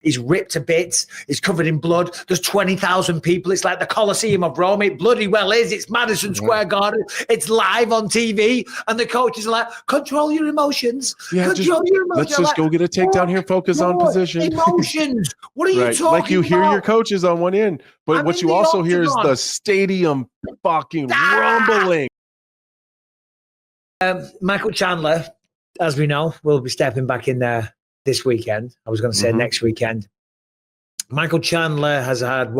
He's ripped to bits. He's covered in blood. There's 20,000 people. It's like the Colosseum of Rome. It bloody well is. It's Madison Square Garden. It's live on TV. And the coaches are like, control your emotions. Yeah, control your emotions. Let's just go get a takedown here. Focus on position. Emotions. What are you talking about? Like you hear your coaches on one end. But what you also hear is the stadium fucking rumbling. Michael Chandler, as we know, will be stepping back in there this weekend. I was going to say next weekend. Michael Chandler has had,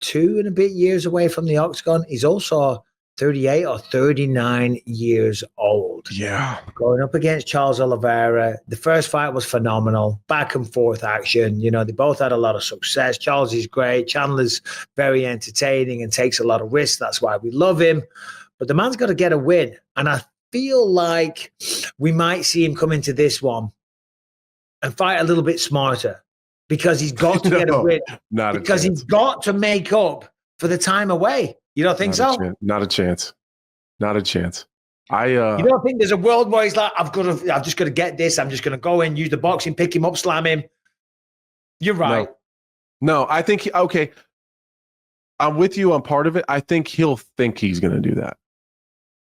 2 and a bit years away from the octagon. He's also 38 or 39 years old. Yeah. Going up against Charles Oliveira. The first fight was phenomenal. Back and forth action. You know, they both had a lot of success. Charles is great. Chandler's very entertaining and takes a lot of risks. That's why we love him. But the man's got to get a win. And I feel like we might see him come into this one and fight a little bit smarter, because he's got to get a win. Because he's got to make up for the time away. You don't think so? Not a chance. Not a chance. You don't think there's a world where he's like, I've just got to get this. I'm just going to go in, use the boxing, pick him up, slam him. You're right. No, I think okay. I'm with you on part of it. I think he'll think he's going to do that.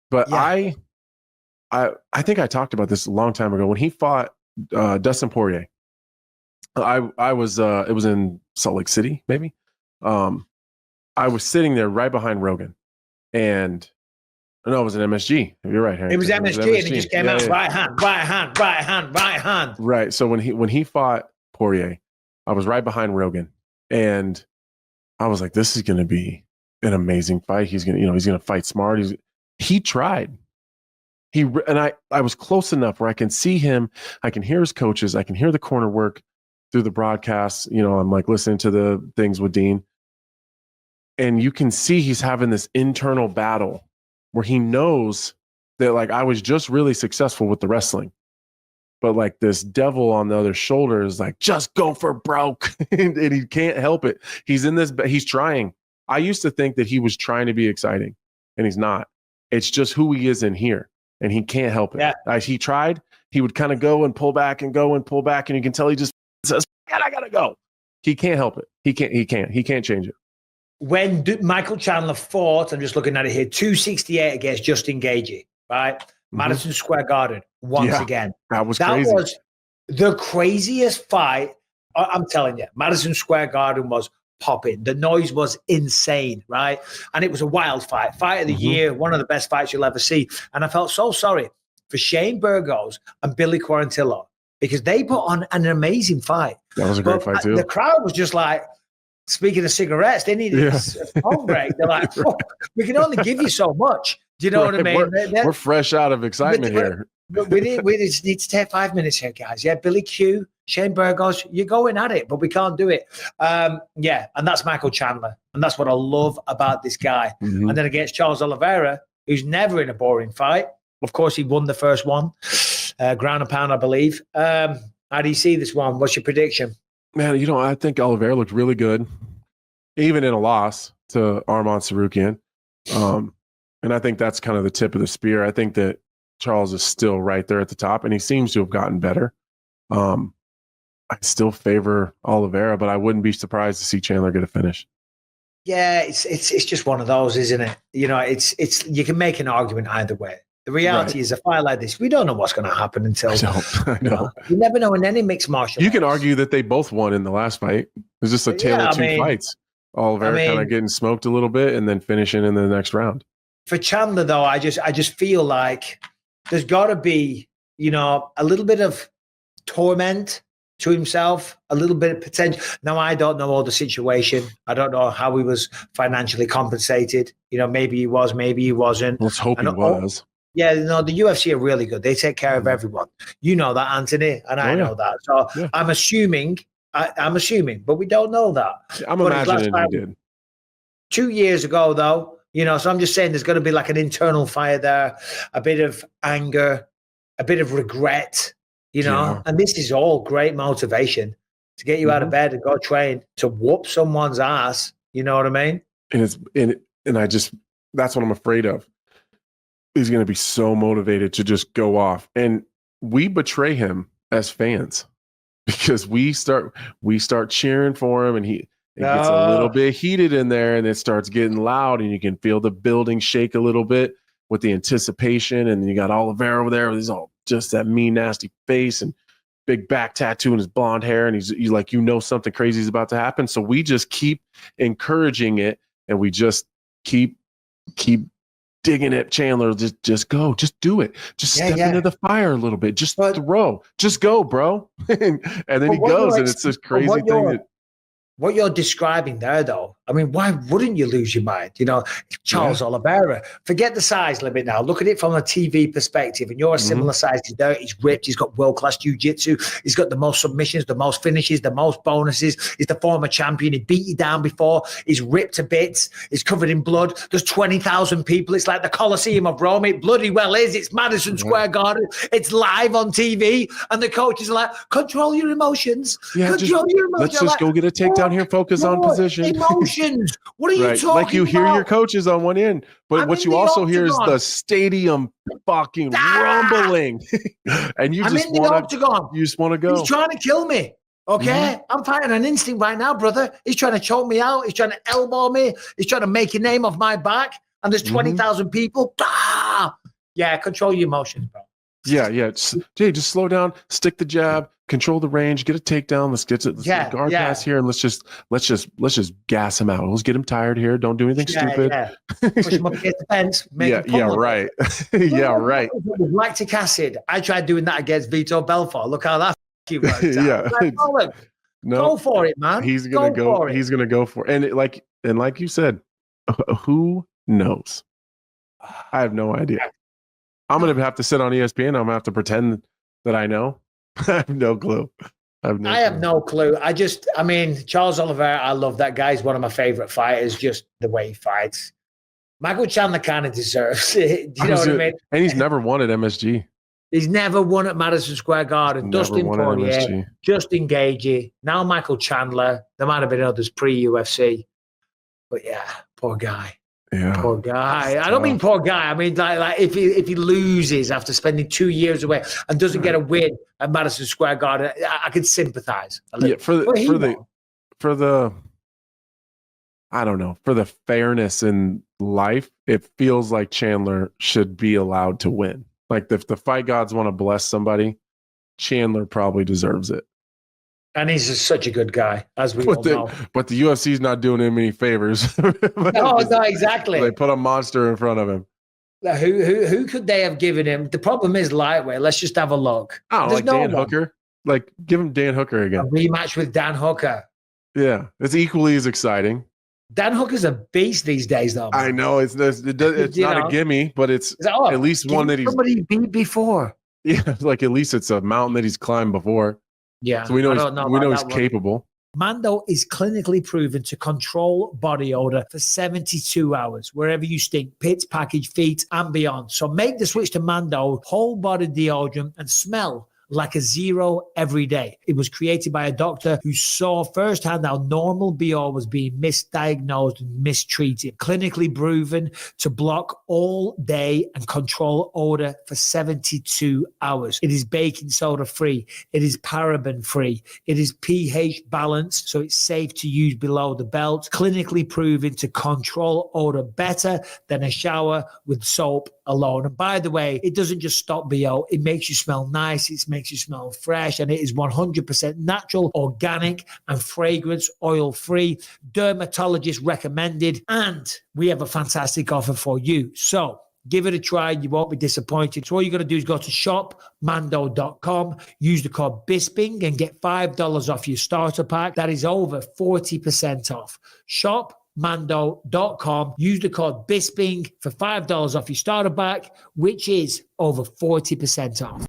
But yeah. I think I talked about this a long time ago when he fought Dustin Poirier. I was it was in Salt Lake City, maybe. I was sitting there right behind Rogan, and no, it was an MSG. You're right, Harry. It was MSG, and he just came out right hand. Right. So when he fought Poirier, I was right behind Rogan, and I was like, "This is going to be an amazing fight. He's going to fight smart." He tried. I was close enough where I can see him. I can hear his coaches. I can hear the corner work through the broadcasts. I'm like listening to the things with Dean. And you can see he's having this internal battle where he knows that, like, I was just really successful with the wrestling. But like this devil on the other shoulder is like, just go for broke. and he can't help it. He's trying. I used to think that he was trying to be exciting, and he's not. It's just who he is in here. And he can't help it. Yeah. As he tried, he would kind of go and pull back and go and pull back. And you can tell he just says, I gotta go. He can't help it. He can't change it. When Michael Chandler fought, I'm just looking at it here, 268 against Justin Gaethje, right? Madison Square Garden, once again. That was crazy. Was the craziest fight. I'm telling you, Madison Square Garden was popping. The noise was insane, right? And it was a wild fight. Fight of the year, one of the best fights you'll ever see. And I felt so sorry for Shane Burgos and Billy Quarantillo, because they put on an amazing fight. That was a great fight too. The crowd was just like, speaking of cigarettes, they needed a smoke break. They're like, we can only give you so much. Do you know what I mean? We're fresh out of excitement here. We just need to take 5 minutes here, guys. Yeah, Billy Q, Shane Burgos, you're going at it, but we can't do it. And that's Michael Chandler. And that's what I love about this guy. And then against Charles Oliveira, who's never in a boring fight. Of course, he won the first one, ground and pound, I believe. How do you see this one? What's your prediction? Man, I think Oliveira looked really good, even in a loss to Arman Tsarukyan. And I think that's kind of the tip of the spear. I think that Charles is still right there at the top, and he seems to have gotten better. I still favor Oliveira, but I wouldn't be surprised to see Chandler get a finish. Yeah, it's just one of those, isn't it? It's you can make an argument either way. The reality is a fight like this, we don't know what's going to happen until I know. You never know in any mixed martial arts. You can argue that they both won in the last fight. It was just a tale of two fights. Oliveira kind of getting smoked a little bit and then finishing in the next round. For Chandler, though, I just feel like there's got to be, a little bit of torment to himself, a little bit of potential. Now, I don't know all the situation. I don't know how he was financially compensated. Maybe he was, maybe he wasn't. Let's hope he was. Yeah, the UFC are really good. They take care of everyone. You know that, Anthony, and I know that. So I'm assuming, but we don't know that. I'm imagining he did. 2 years ago, though, so I'm just saying there's going to be like an internal fire there, a bit of anger, a bit of regret, and this is all great motivation to get you out of bed and go train, to whoop someone's ass. You know what I mean? And that's what I'm afraid of. He's going to be so motivated to just go off. And we betray him as fans. because we start cheering for him, and it gets a little bit heated in there, and it starts getting loud, and you can feel the building shake a little bit with the anticipation. And you got Oliveira over there with his all just that mean, nasty face and big back tattoo and his blonde hair, and he's like, something crazy is about to happen. So we just keep encouraging it, and we just keep digging at Chandler. Just go, just do it, just step into the fire a little bit, just throw, just go, bro. And then he goes, and it's this crazy thing what you're describing there, though, I mean, why wouldn't you lose your mind? Charles Oliveira, forget the size limit now. Look at it from a TV perspective, and you're a similar size. He's ripped. He's got world-class jiu-jitsu. He's got the most submissions, the most finishes, the most bonuses. He's the former champion. He beat you down before. He's ripped to bits. He's covered in blood. There's 20,000 people. It's like the Colosseum of Rome. It bloody well is. It's Madison Square Garden. It's live on TV, and the coaches are like, control your emotions. Control your emotions. Let's just go get a takedown here. Focus on position. Emotions. What are you talking about? Like you hear your coaches on one end, but what you also hear is the stadium fucking rumbling, and you just want to go. He's trying to kill me. Okay, I'm fighting an instinct right now, brother. He's trying to choke me out. He's trying to elbow me. He's trying to make a name off my back. And there's 20,000 people. Yeah, control your emotions, bro. Yeah. Just slow down, stick the jab, control the range, get a takedown. Let's get the guard pass here, and let's just gas him out. Let's get him tired here. Don't do anything stupid. Push him up against the fence. Right. Right. With lactic acid. I tried doing that against Vito Belfort. Look how that worked out. Go for it, man. He's gonna go. He's gonna go for it. And like you said, who knows? I have no idea. I'm going to have to sit on ESPN. I'm going to have to pretend that I know. I have no clue. I have no clue. Charles Oliveira, I love that guy. He's one of my favorite fighters, just the way he fights. Michael Chandler kind of deserves it. Do you know what I mean? And he's never won at MSG. He's never won at Madison Square Garden. Dustin Poirier, Justin Gaethje, now Michael Chandler. There might have been others pre-UFC. But yeah, poor guy. Yeah. Poor guy. I don't mean poor guy. I mean, like if he loses after spending 2 years away and doesn't get a win at Madison Square Garden, I can sympathize. For the I don't know, for the fairness in life, it feels like Chandler should be allowed to win. Like if the fight gods want to bless somebody, Chandler probably deserves it. And he's just such a good guy, as we all know. But the UFC's not doing him any favors. No, exactly. They put a monster in front of him. Who could they have given him? The problem is lightweight. Let's just have a look. Oh, like Dan Hooker. Like, give him Dan Hooker again. A rematch with Dan Hooker. Yeah, it's equally as exciting. Dan Hooker's a beast these days, though. Man. I know it's not a gimme, but it's at least one that somebody beat before. Yeah, like at least it's a mountain that he's climbed before. Yeah, so we know he's capable. Mando is clinically proven to control body odor for 72 hours, wherever you stink, pits, package, feet, and beyond. So make the switch to Mando whole body deodorant and smell like a zero every day. It was created by a doctor who saw firsthand how normal BO was being misdiagnosed and mistreated. Clinically proven to block all day and control odor for 72 hours. It is baking soda free. It is paraben free. It is pH balanced, so it's safe to use below the belt. Clinically proven to control odor better than a shower with soap alone. And by the way, it doesn't just stop BO. It makes you smell nice. It makes you smell fresh, and it is 100% natural, organic, and fragrance oil free, dermatologist recommended. And we have a fantastic offer for you. So give it a try. You won't be disappointed. So all you got to do is go to shopmando.com, use the code Bisping, and get $5 off your starter pack. That is over 40% off. Shopmando.com. Use the code Bisping for $5 off your starter pack, which is over 40% off.